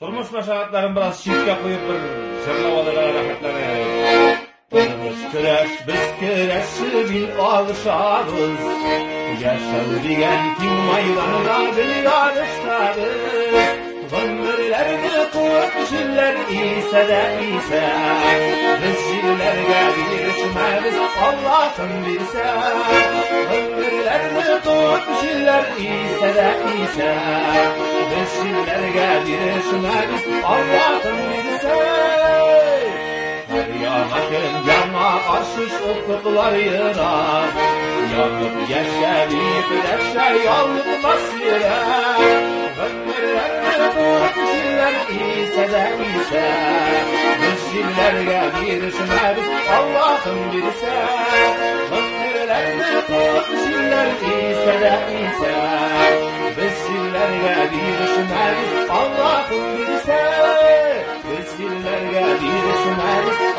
Turmuş meşahatların biraz şirkep koyup bir jırlavalılara rahmetlerine. Biz küreşi bil alışarız. Yaşar diyen kim maydanına bir yarışlarız. Ömürlerini kurtuşiller ise de ise. Biz şirlerge girişmemiz Allah'ın bilse. Ömürlerini kurtuşiller ise de ise. Biz şirlerge girişmemiz Allah'ın bilse. Yanakın yana aşış ufuklar yıra. Yanıp yeşerip deşe yanıp nasire. Ömürlerini kurtuşiller ise de ise. Şillerge girişmemiz Allah'ın bilse. Ömürlerini kurtuşiller ise de ise. Şillerge girişmemiz Allah'ın bilse. Şillerge girişmemiz